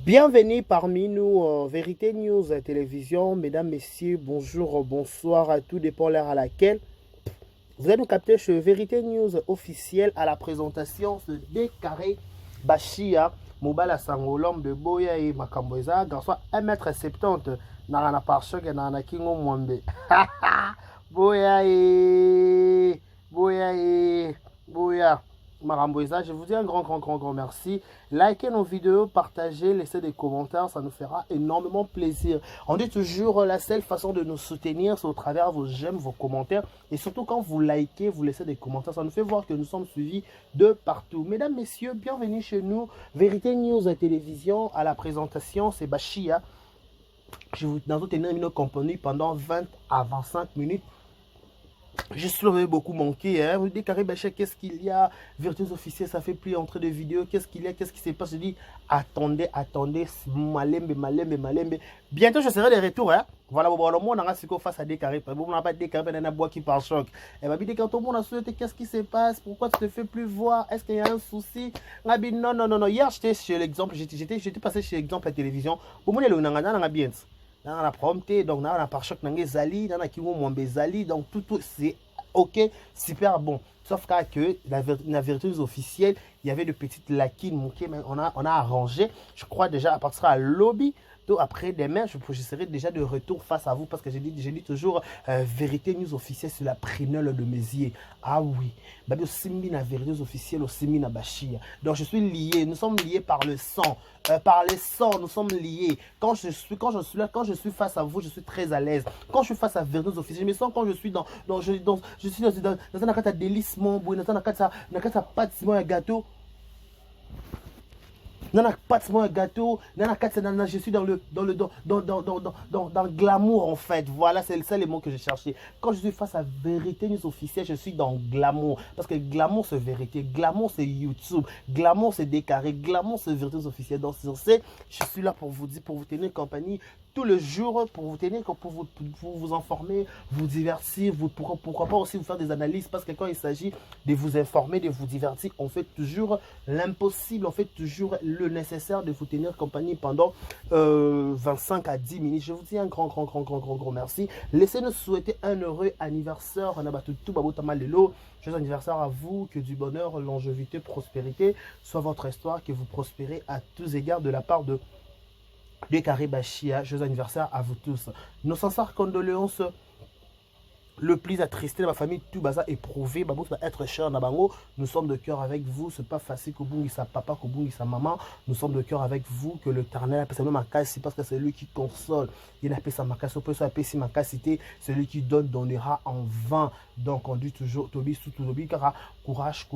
Bienvenue parmi nous, Vérité News Télévision. Mesdames, Messieurs, bonjour, bonsoir, à tout dépend l'heure à laquelle. Vous allez nous capter chez Vérité News officielle à la présentation de Décaré Bachia, Mobala Sango, l'homme de Boya et Makamboza, garçon 1m70, Narana Parchok et Narana Kingo Mwambe. Boya et Boya et Boya. Maramboisa, je vous dis un grand merci. Likez nos vidéos, partagez, laissez des commentaires, ça nous fera énormément plaisir. On dit toujours la seule façon de nous soutenir, c'est au travers vos j'aime, vos commentaires. Et surtout quand vous likez, vous laissez des commentaires, ça nous fait voir que nous sommes suivis de partout. Mesdames, messieurs, bienvenue chez nous. Vérité News Télévision, à la présentation, c'est Bachia. Je vous tenir une compagnie pendant 20 à 25 minutes. Je suis beaucoup manqué. Hein. Vous dites, Caribéché, qu'est-ce qu'il y a? Virtuose officielle, ça fait plus entrer de vidéos. Qu'est-ce qu'il y a? Qu'est-ce qui se passe? Je dis, attendez, malembe. Bientôt, je serai de retour. Hein. Voilà, bon, le monde a face à Décaré. On n'a pas Décaré, il y a un bois qui part choc. Et bien, quand tout le monde a souhaité, qu'est-ce qui se passe? Pourquoi tu te fais plus voir? Est-ce qu'il y a un souci? Non. Hier, j'étais chez l'exemple. J'étais passé chez l'exemple à la télévision. Pour moi, il y a bien. Dans la prompté, donc dans la pare-choc, dans les zali, dans la kingo mwambe zali, donc tout c'est ok, super bon. Sauf que la vérité officielle, il y avait de petites lacunes manquées, mais on a arrangé. Je crois déjà à partir à lobby. Après demain, je serai déjà de retour face à vous parce que j'ai dit toujours vérité news officielle sur la prénole de Mézières. Ah oui, bah aussi la vérité officielle aussi na Bachia. Donc je suis lié, nous sommes liés par le sang. Par les sangs, nous sommes liés. Quand je suis face à vous, je suis très à l'aise. Quand je suis face à vérité officielle, je me sens quand je suis dans un délice, dans un pâtiment à gâteau. Je suis dans le glamour en fait. Voilà, c'est ça les mots que je cherchais. Quand je suis face à vérité news officielle, je suis dans glamour. Parce que glamour c'est vérité, glamour c'est YouTube, glamour c'est Décaré, glamour c'est vérité officielle. Donc sur ce, je suis là pour vous dire, pour vous tenir compagnie tout le jour, pour vous tenir, pour vous informer, vous divertir, pourquoi pas aussi vous faire des analyses. Parce que quand il s'agit de vous informer, de vous divertir, on fait toujours l'impossible, on fait toujours le nécessaire de vous tenir compagnie pendant 25 à 10 minutes. Je vous dis un grand merci. Laissez-nous souhaiter un heureux anniversaire. On a tout Lelo. Joyeux anniversaire à vous, que du bonheur, longévité, prospérité soit votre histoire, que vous prospérez à tous égards de la part de Décaré Bachia. Joyeux anniversaire à vous tous. Nos sincères condoléances le plus attristé de ma famille, tout baza éprouvé, babou va être cher nabango. Nous sommes de cœur avec vous. C'est pas facile que bungi sa papa, que bungi sa maman. Nous sommes de cœur avec vous. Que l'Éternel appelle même Makassi parce que c'est lui qui console. Il appelle sa Makassi. On peut s'appeler si Makassi, celui qui donne donnera en vain. Donc on dit toujours Tobi sous Tobi car courage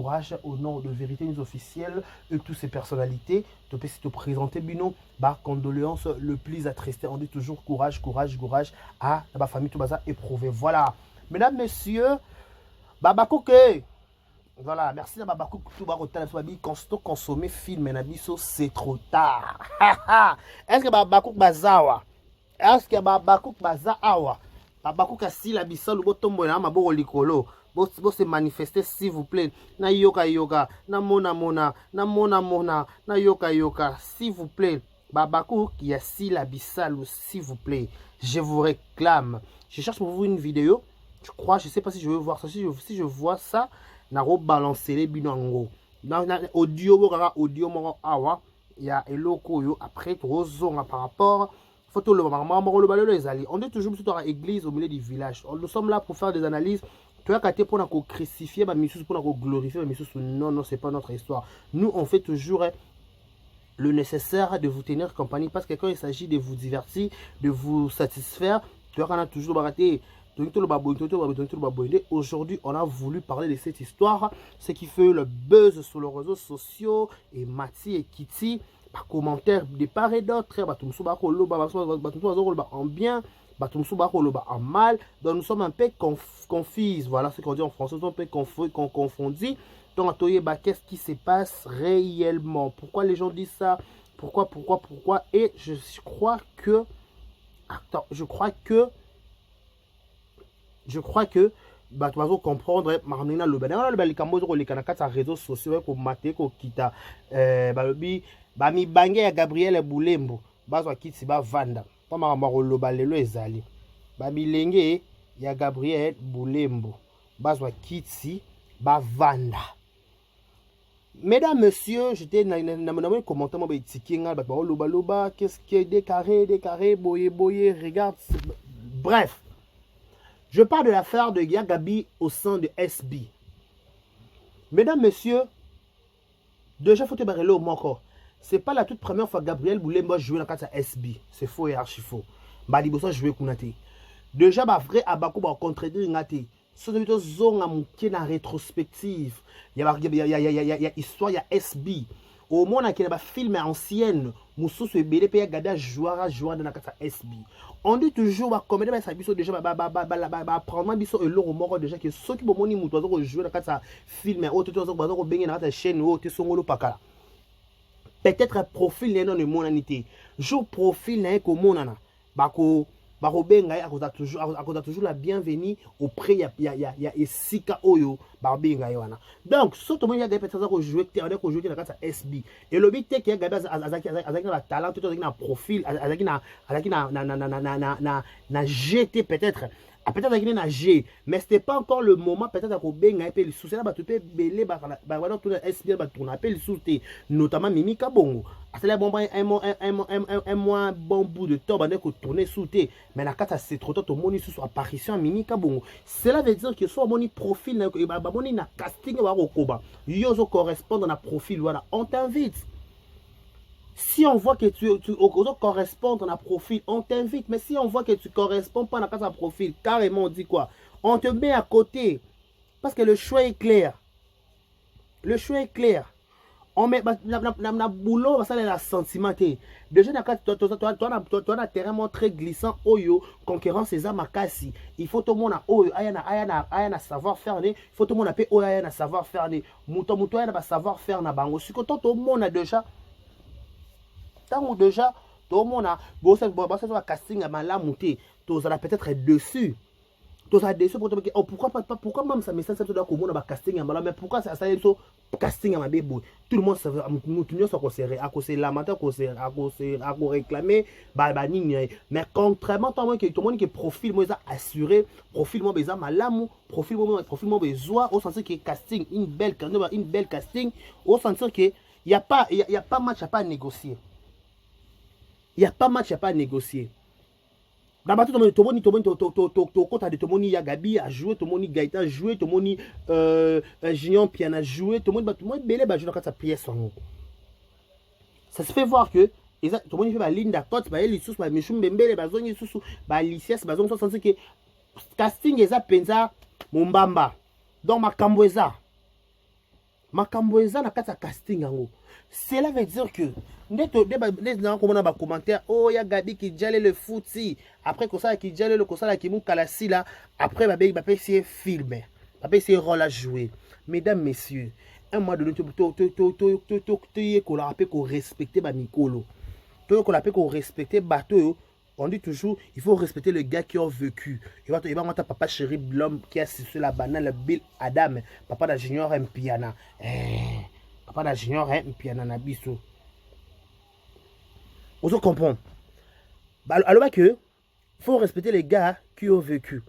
au nom de Vérité News officielle et toutes ces personnalités. Tobi si te présenter bino, bah condoléances le plus attristé. On dit toujours courage à la famille tout baza éprouvé. Voilà. Mesdames, messieurs, Babakouke. Voilà, merci à Babakouk. Tout va retenir consommer film Nabiso, c'est trop tard. Est-ce que Babakouk Bazawa? Est-ce que Babakouk Bazawa? Babakouk a si la bissol ou botombo na maboro likolo. Vous se manifester s'il vous plaît. Na yoka, na mona, na yoka, s'il vous plaît. Babakouk, il y a si la bissal ou s'il vous plaît. Je vous réclame. Je cherche pour vous une vidéo. Je crois, je sais pas si je veux voir ça. Si je vois ça, na balancer les binango. Dans audio, awa, il y a eloko yo après trop par rapport photo le maman le balai les alliés. On est toujours sur l'église au milieu du village. Nous sommes là pour faire des analyses. Tu as qu'à pour crucifier ma mission pour glorifier ma mission. Non, c'est pas notre histoire. Nous on fait toujours le nécessaire de vous tenir compagnie parce que quand il s'agit de vous divertir, de vous satisfaire, tu as toujours baraté. Aujourd'hui, on a voulu parler de cette histoire, ce qui fait le buzz sur les réseaux sociaux, et Mati et Kitty, par commentaires de part et d'autre, en bien, en mal, donc nous sommes un peu confus, voilà ce qu'on dit en français, nous sommes un peu confondus, donc qu'est-ce qui se passe réellement, pourquoi les gens disent ça, pourquoi, et je crois que bato bazo comprendre marnina loba na loba likambo zo lekana kati ya réseaux sociaux ko mate ko kita balobi ba mibange ya Gabriel Bulembo bazwa kiti ba vanda pa makambo ko loba lelo ezali ba bilenge ya Gabriel Bulembo bazwa kiti ba vanda. Mesdames, messieurs, j'étais dans un commentaire, qu'est-ce qui est décarré, boye, regarde. Bref, je parle de l'affaire de Gabi au sein de SB. Mesdames, messieurs, déjà, il faut te barrer là au encore. Ce n'est pas la toute première fois que Gabriel Bulembo jouer dans la SB. C'est faux et archi faux. Balibosa jouer Kunate. Déjà, ma vrai Abako va contredire Ngate. Ce que zone a en rétrospective. Il y a histoire, il y a SB. Au moins, il y a un film ancien. Moussou se BDP a gardé joueur dans la SB. On dit toujours, comme ça, déjà, prendre biso et l'euro mort déjà que ceux qui vont jouer dans la film, autre chaîne, autre son pakala. Peut-être un profil dans le monanité. Jour profil n'est qu'au monana. Bako. Barobenga a toujours la bienvenue auprès ya Esika Oyo Barobenga wana. Donc surtout il y a des personnes qui jouer dans la SB et le but est qu'il y a Gabi azaki na talent tout azaki na profil azaki na GT peut-être peut-être qu'il a G, mais ce n'était pas encore le moment peut-être qu'on benga et puis le souci là bah tu peux belé bah tout le SB bah on appelle souci notamment Mimika Bongo. C'est bon un mois bon bout de temps bah qu'on tourner souci mais la carte c'est trop tôt tout monde sous apparition Mimika Bongo. Cela veut dire que soit mon profil bah mon na casting bah au koba yozo correspond dans la profil voilà on t'invite. Si on voit que tu corresponds à un profil, on t'invite. Mais si on voit que tu ne corresponds pas à un profil, carrément on dit quoi? On te met à côté. Parce que le choix est clair. Le choix est clair. On met la boulot, ça c'est la sentimenté. Déjà, tu as un terrain très glissant. Oyo, concurrence, c'est ça, makasi. Il faut tout le monde a savoir-faire. Il faut tout le monde a savoir-faire. Mouton, a savoir-faire. Si tout le monde a déjà. Tant déjà, tout le monde a casting à malamuté, tu as peut-être dessus. Tu as dessus pour te dire, pourquoi même ça message doit qu'on a casting à malamuté, mais pourquoi ça est casting à ma bébé? Tout le monde se à cause de lamenté, à cause de réclamer, mais contrairement à tout le monde qui profil, moi, assuré, profil, moi, besoin malamu, profil, moi, besoin, au sens que casting, une belle casting, au sens que il n'y a pas match à pas négocier. Il n'y a pas match, il n'y a pas à négocier. D'abord, tout le monde, il y a Gabi a joué, tout le monde, Gaëtan a joué, tout le monde, Junior Piana a joué, tout le monde, Belé a joué dans sa pièce. Ça se fait voir que, tout le monde fait la ligne d'accord, il y a Michou Mbembele, il y a Lycias, il y a que casting est à Penza, Mumbamba. Donc, ma Camboueza na kata casting yango. Cela veut dire que des commentaires oh ya Gabi qui jale le foot si après que ça qui jale le kosala qui mou kalasi là après ba essayer filmer ba essayer rôle à jouer. Mesdames messieurs, un mois de ko la rappel ko respecter ba mikolo. Ko la rappel ko respecter bateau. On dit toujours, il faut respecter le gars qui a vécu. Il va monter papa chéri, l'homme qui a sucé la banane, le Bill Adam, papa da junior un piana. Papa da junior un piana na biso. On se comprend. Alors que, il faut respecter les gars qui ont vécu.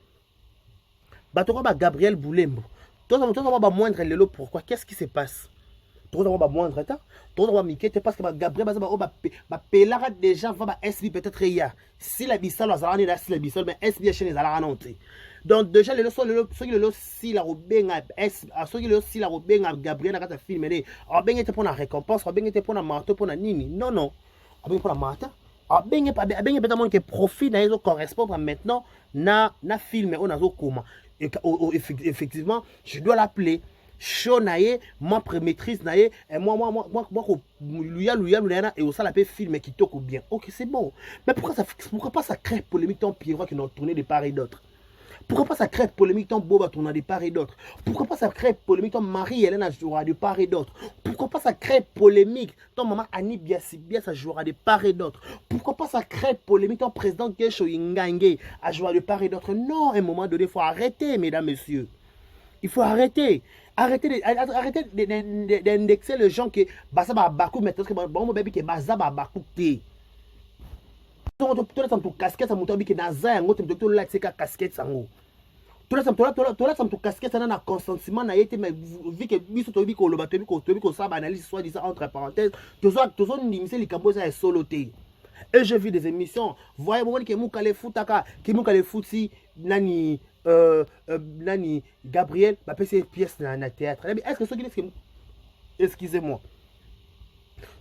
Gabriel Bulembo. Toi, moindre lelo pourquoi? Qu'est-ce qui se passe? Toi, moindre temps. Toi, parce que Gabriel Pelara déjà va SB peut-être il y a. Si la bissole, si la bissole, mais SB chez les alantés. Donc déjà le si la robenga si la robenga Gabriel a film mais robenga était pour la récompense, robenga était pour la marteau pour la nini. Non. Robenga pour la marteau. Robenga peut-être que profit na ils correspondre maintenant na film on a comment. Effectivement, je dois l'appeler show naie, moi maîtrise naie et moi et au ça la paix film qui toque bien. OK, c'est bon. Mais pourquoi pas ça crée polémique tant Pierrot qui n'a tourné de part et d'autre? Pourquoi pas ça crée polémique tant Boba tourne de part et d'autre? Pourquoi pas ça crée polémique tant Marie-Hélène jouera de part et d'autre? Pourquoi pas ça crée polémique tant maman Annie Biasibia ça jouera de part et d'autre? Pourquoi pas ça crée polémique tant président Kesho Ingange a joué de part et d'autre? Non, à un moment donné, il faut arrêter, mesdames, messieurs. Il faut arrêter. Arrêtez d'indexer les gens qui basa ba baku maintenant que bon bébé qui basa ba baku té. Tout ça tout casquette ça monte que naza yango tout là c'est casquette sango. Tout là ça tout casquette ça na consentement na yete mais vu que biso to bi ko loba to bi ko ça analyse soit disant entre parenthèses tout ça limiter les cambos ça est solo té. Et j'ai vu des émissions, voyez moi que Moukale Foutaka, qui Moukale Fouti nani nani Gabriel, bah c'est pièce dans le théâtre. Est-ce que ceux qui excusez-moi.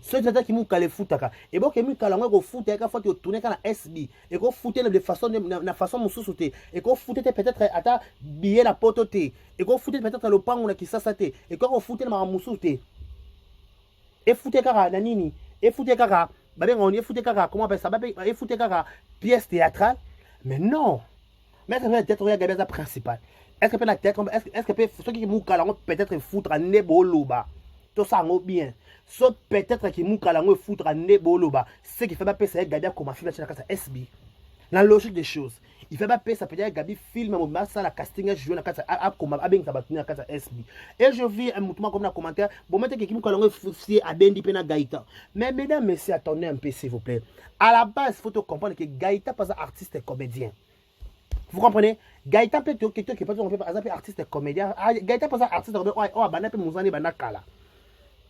Ceux qui Moukale Foutaka, et bon que Moukale ngo foute ka faut tourner kana SB et ko foute de façon na façon mususu et ko foute peut-être ata billet la pototé et ko foute peut-être le pango na kisasate et ko foute na mususu et foute kara nanini et foute kara on est foutu caca, comment on appelle ça? On est foutu caca, pièce théâtrale. Mais non. Mais est-ce que le théâtre est la principale? Est-ce que la théâtre, est-ce que ceux qui mou calango peut-être foutre à neboloba? Tout ça en bien. Sauf peut-être qui mou calango foutre à neboloba. Ce qui fait pas c'est Gabi comme film sur la case SB. La logique des choses. Il fait pas ça peut dire Gabi film mais ça la casting jouer la case a comme a bien ça va tenir la case SB. Et je vis un mouvement comme dans commentaire bon mettre qui mou calango foutre à Bendi pena Gaïta. Mais mesdames messieurs attendez un peu s'il vous plaît. À la base il faut comprendre que Gaïta pas un artiste et comédien. Vous comprenez? Gaïta peut être quelqu'un qui peut être par exemple artiste et comédien. Gaïta pas un artiste oh bana pe muzani bana kala.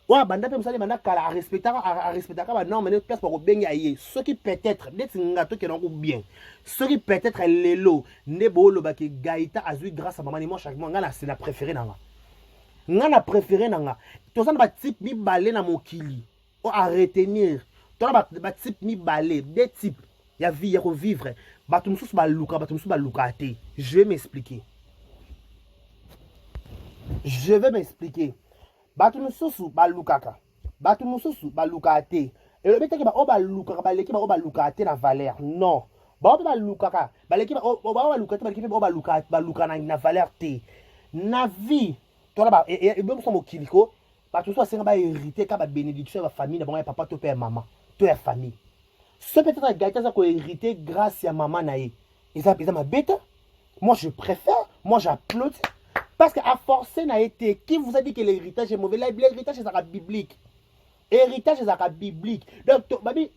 Ouais, banda pe msali banda kala a respecter ba non mais place pour benga yé ceux qui peut-être net ngato qui n'ont bien ceux qui peut-être lelo nebo lo ba ki Gaïta azui grâce à maman moi chaque mois ngana c'est la préférée ngana préféré nanga to ça ba type mi balé na mokili o à retenir to ba type mi balé des types ya vie ya revivre ba tout mususu ba luka te je vais m'expliquer Batu mususu balukaka. Batu mususu balukate. Et le bête qui va oba lukaka, baleki ba oba lukate na valeur. Non. Ba oba lukaka, baleki ba oba lukate, baleki ba oba lukate, balukana na valeur te. Na vie. Toi là et même son mokiliko, batu so senga ba hériter ka ba bénédiction ba famille na bon papa to père maman. To ya famille. Ce peut-être Gaïta ça ko hériter grâce à maman na ye. Et ça ma bête. Moi je préfère, moi j'applaudis. Parce qu'à forcer n'a été, qui vous a dit que l'héritage est mauvais? L'héritage est arabe biblique. L'héritage est arabe biblique. Donc,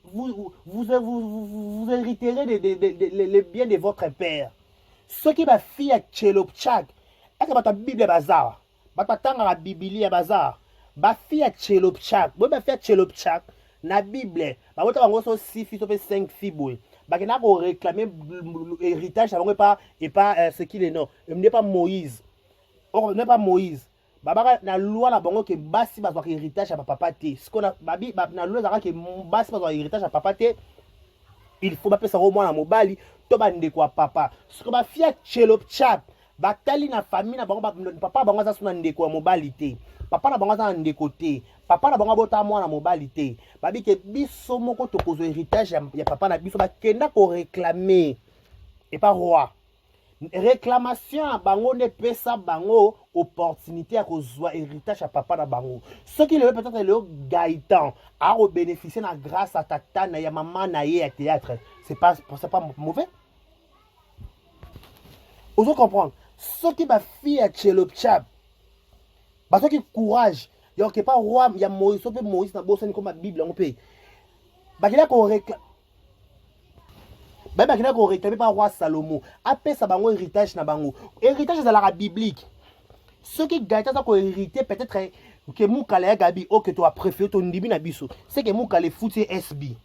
vous hériterez les biens de votre père. Ce qui va faire Tchelopchak, est-ce que votre Bible est bazar? Votre temps à la Bible est bazar. Va faire Tchelopchak. Vous va faire Tchelopchak. La Bible, votre temps à 6 filles, 5 filles. Bah, il y a réclamer l'héritage, et pas ce qu'il est non. Il n'est pas Moïse. Or n'est pas Moïse. Baba na loi la bango que basi ba héritage à papa té. Ce qu'on a babi na loi za que basi ba héritage à papa té. Il faut pas passer au moins à mobali to ba ndeko papa. Ce que ba fia chelop chap ba tali na famille na bango papa bango za suna ndeko mobali té. Papa na bango za ndeko té. Papa na bango bota moi na mobali té. Babi que biso moko to kozo héritage ya papa na biso ba kenda ko réclamer et pas roi. Réclamation à bango ne peut ça bango opportunité à cause héritage à papa na bango. Ce qui le peut-être le Gaïtan a bénéficié na grâce à tata na ya maman na ye à théâtre. C'est pas mauvais. Vous allez comprendre. Ce qui va faire Tchelopchab. Parce que courage, il y a pas roi, il y a Moïse, Moïse na bossa comme la Bible on peut. Bah il a qu'on réclame. Bah il a qu'on réclame pas roi Salomon. Après ça bango héritage na bango. Héritage de la biblique. Ce qui gagne ça qu'on hérité peut-être que Moukale Gabi o que toi préféré ton ndibi na biso. C'est que Moukale foot SB.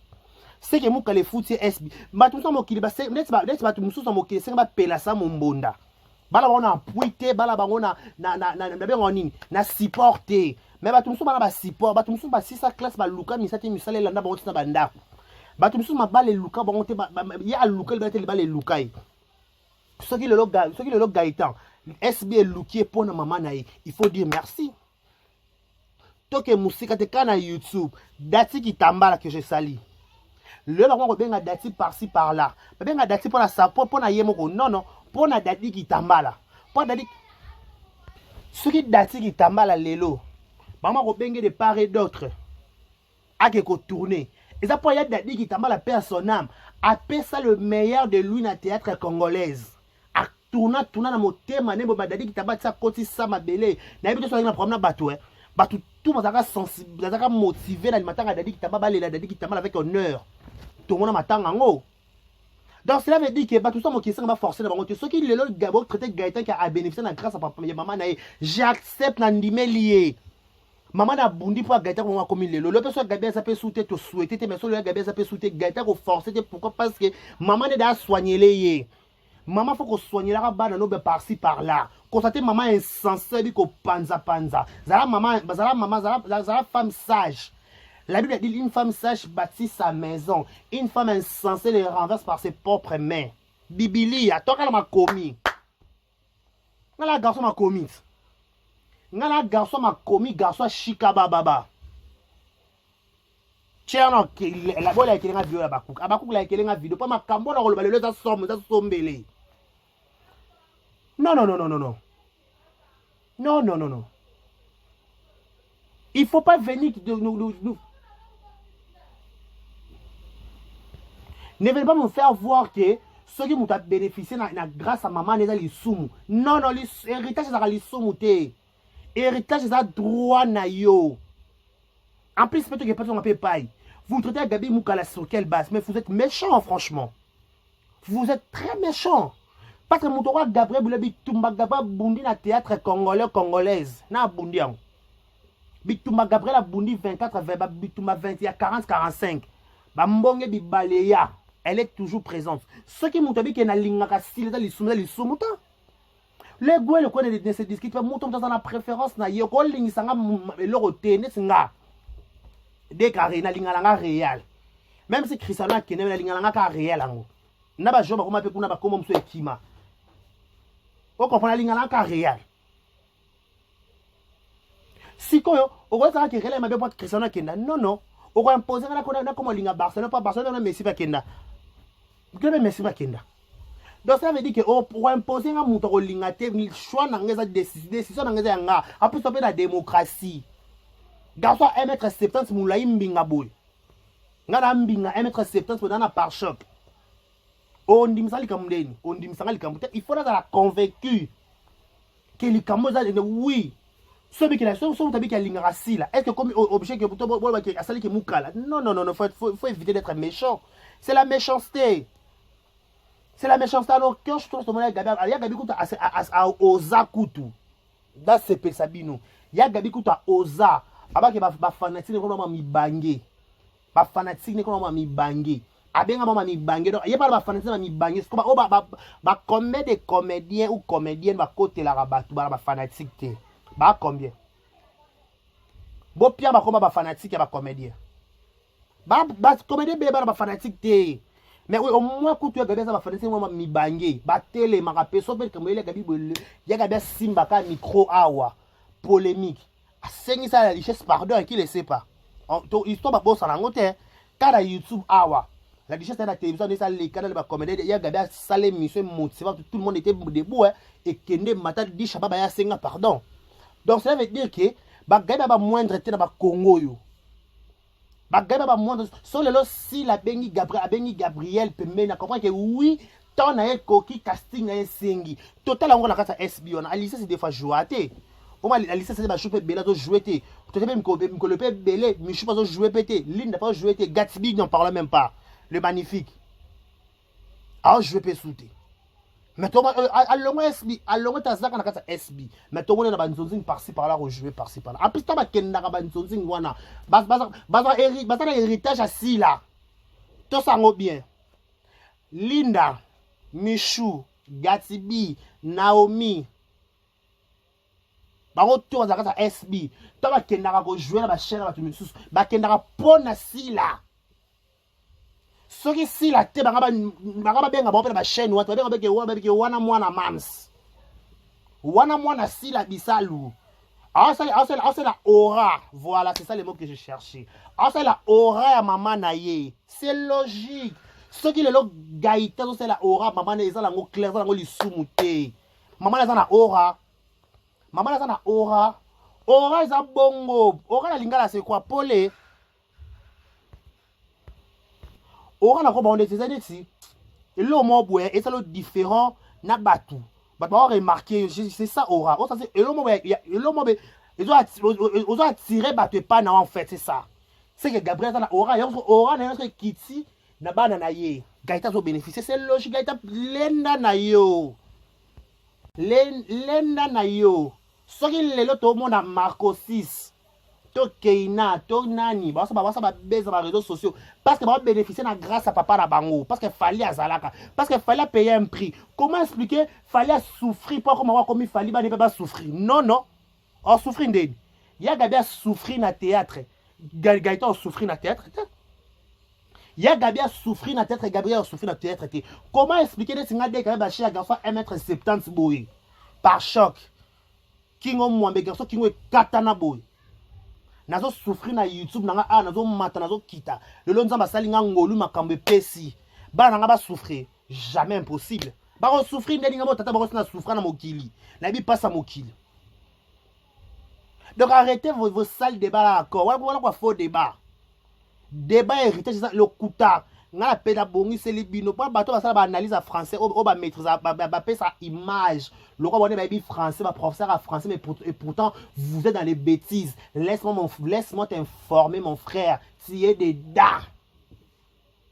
C'est que Moukale foot SB. Ba tout ça mokili ba c'est n'est pas tout mususu mokili c'est ba pela ça mombonda. Bala bango na puité bala bango na bengo nini na supporter. Mais ba tout mususu bana ba support, ba tout mususu ba 6 classe ba luka misati misale landa bango tina banda. Ba tout mususu ma bale luka bango te ya luka le bate le bale lukai. Ce qui le log Gaïtan. SB Luki pour na maman naï. Il faut dire merci. Toke musika te kana YouTube. Dati qui tambala que je sali. Le baron benga dati par-ci par-là. Benga dati pour la sapo pour na yemoko. Non. Pour na dati qui tambala. Pour dati. Ce qui dati qui tambala lelo. Maman benga de part et d'autre. A que tourner. Et ça pour y a dati qui tambala personne âme. Appelle ça le meilleur de lui na théâtre congolaise. tourna na motema nembo badadi kitaba tsa koti sa mabele na yebi to so na problème na bato bato tout mazaka sensible mazaka motivé na matanga dadi kitaba balela dadi kitaba avec honneur tout mona matanga ngo. Donc cela veut dire que bato so mo kisi ba forcer na bango te soki lelo gabo traiter Gaëtan qui a bénéficié na grâce à papa ya maman na j'accepte na ndimelié. Maman na bundi pour Gaëtan ko comme lelo le personne Gaëtan ça peut souhaiter te souhaiter mais so le Gaëtan ça peut souhaiter Gaëtan ko forcer pourquoi parce que maman ne da soigner les maman faut qu'on soigne la bana no be par-ci par-là. Constater maman insensée bi ko panza. Zala maman zala femme sage. La Bible dit une femme sage bâtit sa maison. Une femme insensée les renverse par ses propres mains. Biblia, toi quand m'a commis. Ngala garçon m'a commis. Ngala garçon m'a commis garçon chika baba. Tiens non la bola qui nga vidéo Abakouk. Abakouk la qui nga vidéo pas ma kambo na kolobale le za sombele. Non. Non. Il faut pas venir de nous. Ne venez pas me faire voir que ceux qui m'ont bénéficié grâce à maman les soumou. Non, l'héritage c'est les soumou té. Héritage c'est droit na yo. En plus peut-être que personne ne paye. Vous traitez Gabi Moukala sur quelle base? Mais vous êtes méchant franchement. Vous êtes très méchant. Parce que Moutoura Gabriel Boulebi Tumba Gaba Bundi na théâtre congolaise. Na Bundi. Bitumba Gabriel a Bundi 24 Bitumba 20 il y a 40-45. Bambonge Bibaleya. Elle est toujours présente. Ceux qui m'ont dit qu'il y a une ligne à style dans les soumouta. Les gouets, le coin de se discuter, mouton dans la préférence, na yoko ligne sanga l'oroté, n'est-ce déclaré na ligne à réel. Même si Christian a la ligne à réel. N'a pas joué comme pour n'a pas comme monsieur Kima. On comprend la ligne à réel. Si quoi, on va dire que réel m'a bien pas Christian a kenda. Non. On va imposer na comme ligne à Barcelone, pas Barcelone, mais si pas kenda. Merci Makenda. Donc ça veut dire que pour imposer un mouton au lingate, il choix dans les décisions dans les anga. Après ça peut la démocratie. Garçon 1m70 moulay mbinga boy. Ngana mbinga 1m70 pour dans la pare-choc. On dit ça likamdeni, on dit ça likamute. Il faut la convaincu que les camoza oui. Celui qui la son tabi qui a lingrasi là. Est-ce que comme objet que pour toi qui a sali qui moukala. Non, faut éviter d'être méchant. C'est la méchanceté. C'est la méchanceté. Alors, quand je trouve ce moment-là, il y a Gabi Kouta à Oza Koutou. Dans ce Sabino. Il y a Gabi Kouta à Oza. Avant que ma fanatique ne soit mi bangé. Ma fanatique ne soit mi bangé. Abenga mama mi bangé. Donc, il y a pas de fanatique mi bangé. C'est comme, combien de comédiens ou comédiennes va côté la rabat, ma fanatique. Bah, combien? Bon, Pierre, ma fanatique et ma comédien. Bah, comédien, ma fanatique. Mais oui, au moins, quand tu as gagné ça, fanatique, moi, mi bangé. Bah, télé, ma rapé, sauf que comme il y a Gabi, il y a Gabi Simbaka, micro, awa, polémique. À 5 ça, la richesse, pardon, qui ne le sait pas. Histoire, bah, bon, ça n'a pas quand YouTube, awa. La richesse de la télévision, les canaux de comédie, il y a Gabi, ça, les missions motivées, tout le monde était debout, et Kende, Mata, dit, Chababa, il y a 5 pardon. Donc, cela veut dire que, bah, Gabi, va moindre, dans le Congo, yo. Bagay ba moi so lelo si la bengi Gabriel pembe na comprendre que oui tant na koki casting na sengi total on la kata SB on Alice c'est des fois jouaté on Alice c'est ba choupe bela do jouer to même ko le pe belé mi choupe pas jouer pété Lynn n'a pas joué Gatsby n'en parle même pas le magnifique ah je peux sauter mais toi allons SB allons ta zaka na kata SB mais toi on na banzonzing par-ci par-là rejouer par-ci par-là après ta ba kenda ka banzonzing wana basa héritage assis là tout ça ngo bien Linda Michou Gatsby Naomi bango to za kata SB to ba kenda ka jouer na ba chaîne ba tumisus ba kenda ka pona si là ce qui si la te banga benga ba ba chaîne wa to benga beke wana mwana mams wana mwana si la bisalu. Ah, c'est la aura. Voilà, c'est ça le mot que je cherchais. Ah, c'est la aura à maman naye. C'est logique. Ce qui est le gaïta, c'est la aura. Maman naye, c'est la clair, c'est la soumouté. Maman naye, c'est la aura. Maman naye, c'est la aura. Aura, c'est bongo. Aura, la lingala, c'est quoi? Polé. Aura, la robe, on est ici. Et le mot, et c'est le différent, n'a batou. Bah, remarqué, c'est ça aura. Oh, ça c'est ils ont attiré bateau pas en fait, c'est ça. C'est que Gabriel a aura, aura na notre kiti na bana na ye. Gaïta zo bénéficier, c'est logique Gaïta lenda na yo. Lenda na yo. Soki lelo to monde Marco 6. To Keina, to Nani, bah ça baisse sur les réseaux sociaux parce que va bénéficier na grâce à papa na bango parce que fallait azalaka parce que fallait payer un prix. Comment expliquer fallait souffrir pas comme il fallait ne pas souffrir. Non non. On souffrir ndeni. Ya Gabi souffrir na théâtre. Gaëtan souffrir na théâtre. Ya Gabi souffrir na théâtre, Gabriel souffrir na théâtre. Comment expliquer les singa de Gabi chez garçon 1m70 boy par choc. Kingo mwambe garçon kingo katana boy. Nazo souffrir na YouTube nanga nazo mata nazo kita. Le lonza basali nga ngolu makambe pesi. Ba nanga ba souffrir, jamais impossible. Ba ko souffrir ndeni ngamo tata ba ko na souffrir na mokili. Na bi passe à mokili. Donc arrêtez vos sales débats là encore. Voilà quoi faux débat. Débat héritage c'est ça le kuta. Nga la pédagogie c'est les bino pas bateau ça ba analyse en français au ba maîtrise ba sa image. Le quoi bonne baby français ba professeur à français mais pourtant vous êtes dans les bêtises. Laisse-moi t'informer mon frère. Tu es des da.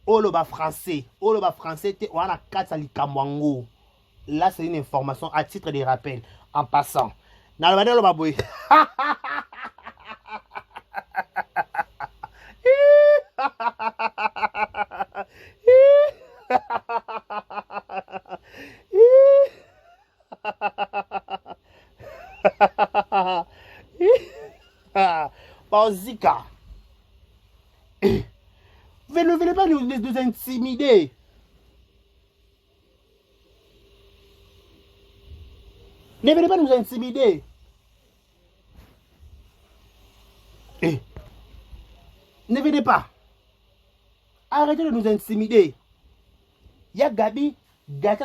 Oh le ba français te on a 4 likamwango. Là c'est une information à titre de rappel en passant. Na le badelo ba boy. Zika. Ne venez pas nous intimider. Ne venez pas nous intimider. Ne venez pas. Arrêtez de nous intimider. Il y a Gabi, Gabi,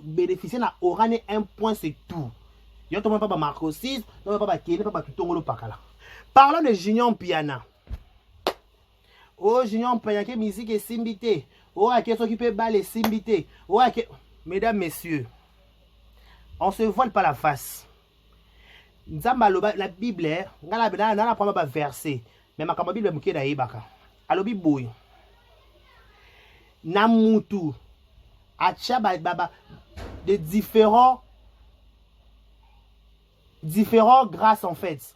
bénéficier na orane un point, c'est tout. Il y a pas Marco 6, non pas Kéné, pas tout le pakala. Parlons de Junior Piana. Oh, Junior Piana, qui musique est simbité. Oh, qui s'occupe balle simbité. Oh, mesdames, messieurs, on se voile pas la face. La Bible, on a pas verset. Mais ma Bible est mouké d'aïbaka. Alobi boy. Namutu. Acha baba de différents grâces en fait.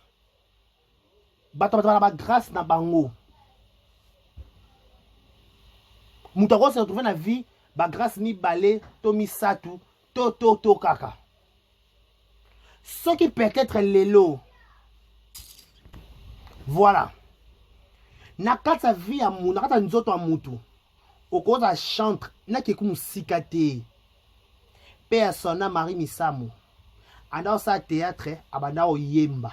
Bata grâce na bango. Moutako se retrouve dans la vie, ba grâce mi balé, to mi satu, to kaka. Ce qui peut être l'élo. Voilà. Nakata vie à mou, nakata nzoto à moutou. Au cours de la chante, n'a que comme sikate. Persona Marie Misamu. Dans sa théâtre, abanda o yemba.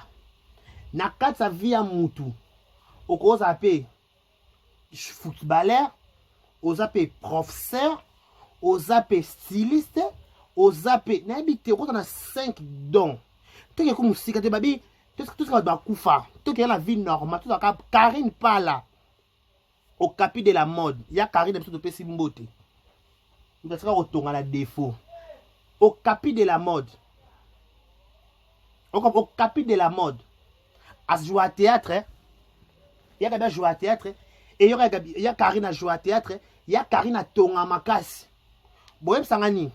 Nakata vie à moutou. Au cours de la paix, footballeur, aux appels professeur, aux appels styliste, aux appels. N'habite au cours de 5 dons. Tout que comme sikate babi. Tout ce qui va koufa, tout ce qui est la vie normale, tout ça, Karine pas là. Au capi de la mode, il y a Karine de Pessi Mbote. Il sera au la défaut. Au capi de la mode. Au capi de la mode. À jouer à théâtre, il y a Gabi à jouer à théâtre, et il y a Karine à jouer à théâtre, il y a Karine à tonga makasi. Bohem Sangani.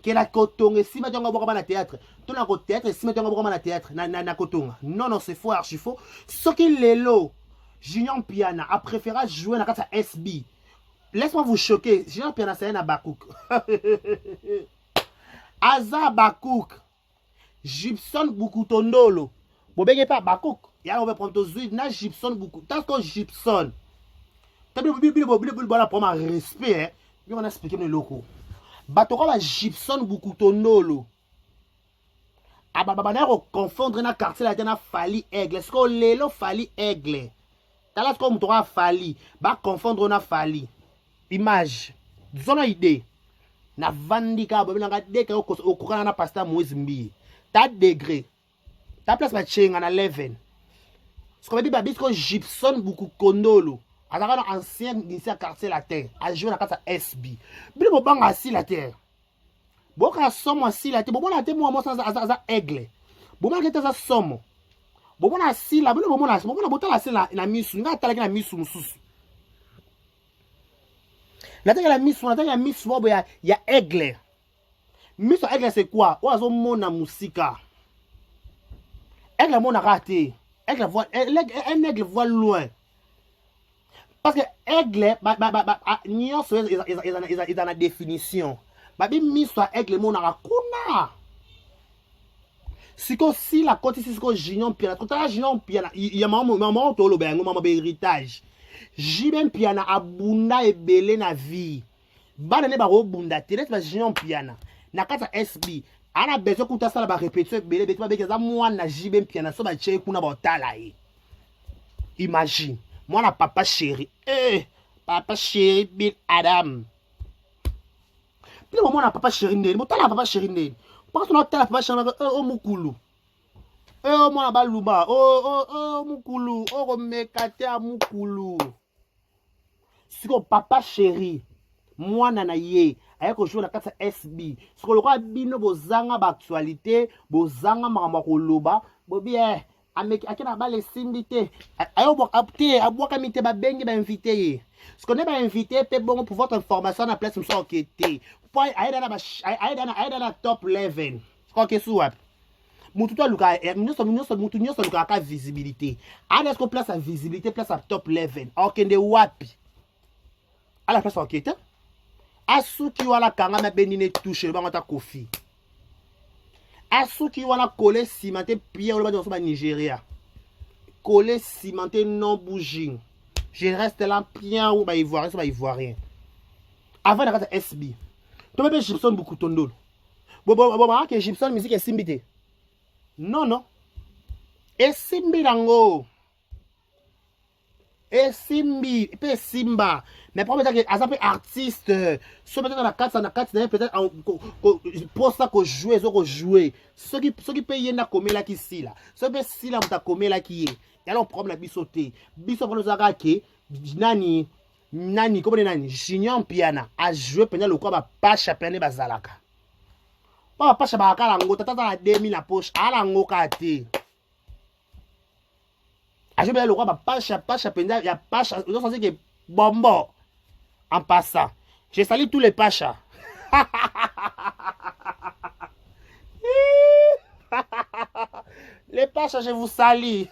La cotonga si ma tonga bokama na théâtre tout na ko théâtre si ma tonga bokama na théâtre na cotonga non c'est faux archi faux ce qui lelo Junior Piana a préféré jouer na kata SB. Laisse-moi vous choquer. Junior Piana c'est un Abakouk. Aza Abakouk Gibson Bukutondolo bobenge pas Abakouk ya on va prendre to zuid na Gibson Buku tant que Gibson tabi bible voilà pour ma respect hein on a expliqué le locaux. Batoko ba Gibson Bukutondolo. Ababana ko confondre na quartier la tena Fali Aigle. Est-ce que lelo Fali Aigle? Talas ko mutora Fali, ba confondre na Fali. Image. Zona idée. Na vandika ba nga deka o kokana na pasteur Moïse Mbi. Ta degré. Ta place ba chenga na 11. Ce qu'on dit ba bisko Gibson Bukutondolo. Alors ancien lycée quartier la terre a joué dans la SB. Bilo banga si la terre. boka somo asila te bomona te mwa mosa za aigle bomona te za somo bomona asila bomona botala asila na misu nga atalaki na misu mususu nataki la misu bobo ya aigle misu aigle c'est quoi oazo mona musika aigle mona raté aigle voit un aigle voit loin parce que aigle nyonso eza na définition babi miso ya aigle monaka kuna siko si la koti siko junior piana kotala junior piana ya mama toloba yango mama be héritage jibe piana abunda ebele na vie bana ne ba robunda te ba junior piana na kata SB ana besoin kuta sala ba répétition ebele beto ba bekeza mwana jibe piana so ba che kuna ba otala ye imagine mwana papa chéri papa chéri Bill Adam puis le moment na papa chéri ndeni motala papa chéri ndeni parce que tala papa chéri o mukulu o mwana baluba o mukulu o komekate a mukulu siko papa chéri mwana na ye ayeko jouer na kati ya SB siko lokola bino bozanga ba actualité bozanga makambo koloba bobi akena bale simbi te ayo te abwaka mite babengi ba invité ye ce qu'on est ba invité pe bon pour votre information na place mso okete point aida na top 11 ko ke suwa mutu to luka mutu nyoso luka ka visibilité ana est-ce qu'on place à visibilité place à top 11 okende wapi ala place okete asuki wala kanga na benine touche bango ta kofi asuki wana collé cimenté pierre le bas Nigeria collé cimenté non bouging je reste là bien ou ba ivoirien c'est ba ivoirien avant la SB to bébé Gibson beaucoup tondolo bon que Gibson musique est simbité non et simbi lango et simbi pe simba mais problème c'est que as un artiste so peut-être dans la 4 peut-être pour ça que jouer ceux qui payent na komela ki sila ceux qui sila muta komela ki et alors problème biso pour nous arraquer nani comme nani junior piana a jouer pendant le quoi ba pasha pendant bazalaka ba pasha ba kala ngo tata na 2000 na poche ala ngo kate a jouer pendant le quoi ba pasha pendant ya pasha on sent que bombo en passant je salue tous les pachas les pachas je vous salue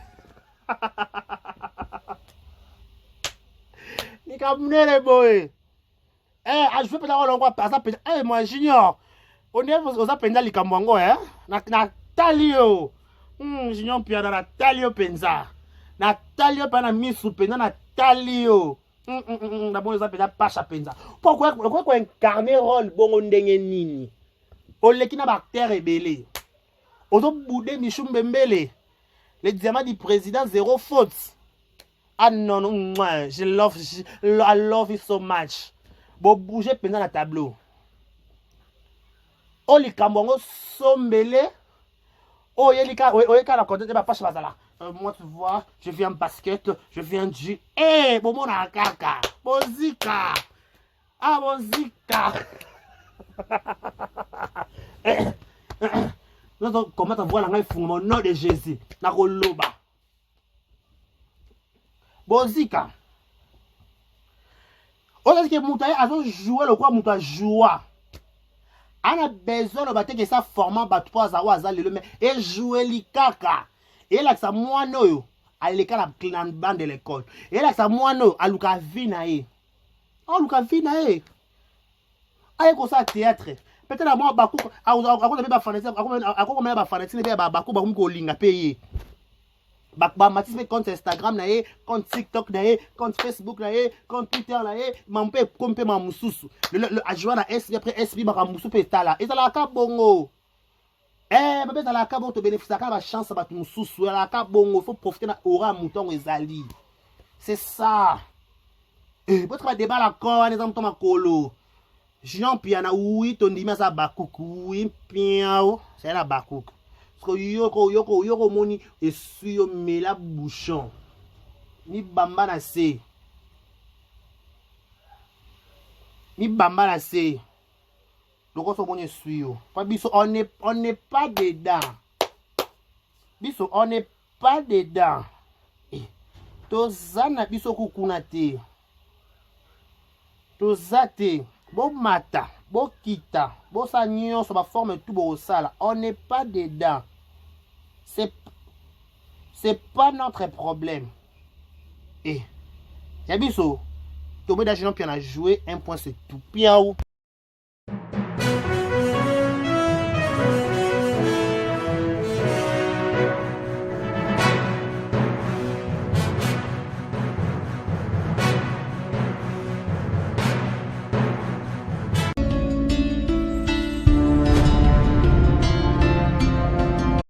nikamnele boy je veux peut-être on va passer moi junior on est aux apenda likambo ngo na talio junior piana na talio penza na talio pana misu penza na talio d'abord les apenda pasha penza pourquoi incarner rôle bongo ndenge nini oleki na bactère ebele ozo boudé Michou Mbembele le diamant du président zéro faute. Ah non, moi, I love it so much. Bon, bouger pendant la tableau. Oh, les Cambongo sombele. Oh, yelika la content de ma page bazala. Moi, tu vois, je viens en basket, je viens du. Eh, bon, mon akaka. Bozika. Ah, bozika. Comment tu vois la main au nom de Jésus? Na koloba. Bozika. On a dit que Moutaye a joué le quoi Moutaye joua. On a besoin de battre que ça format bat 3 à Waza le et jouer li kaka. Et là ça moi no à l'école la clan bande de l'école. Et là ça moi no à Luka Vinae. Oh Luka Vinae. Aïe comme ça théâtre. Peut-être à moi Bakou à ba fanatique à comment ba fanatique ba Bakou ba ko linga payer. Ba matisme compte Instagram na ye, compte TikTok na ye, compte Facebook na ye, compte Twitter na ye, mampe kompe ma mususu. Le adjoint na SB après SB ba mususu pe tala. Et ça la ka bongo. Ba be la ka bon to bénéficier ka ba chance ba mususu la ka bongo, faut profiter na aura mouton ezali. C'est ça. Votre débat la con les hommes toma kolo. Jean Piana oui ton dima sa bakuk oui piao, c'est la bakuk. Yoko moni et suyo mela bouchon ni bamba na se Donc on suit. On n'est pas dedans. Biso, on n'est pas dedans. Tozana biso kukunate. Tozate. Bo mata. Bo kita. Bo sa nyon sur ma forme tout bo sala. On n'est pas dedans. C'est pas notre problème. Yabiso. Tombé d'argent puis on a joué un point c'est tout. Piaou.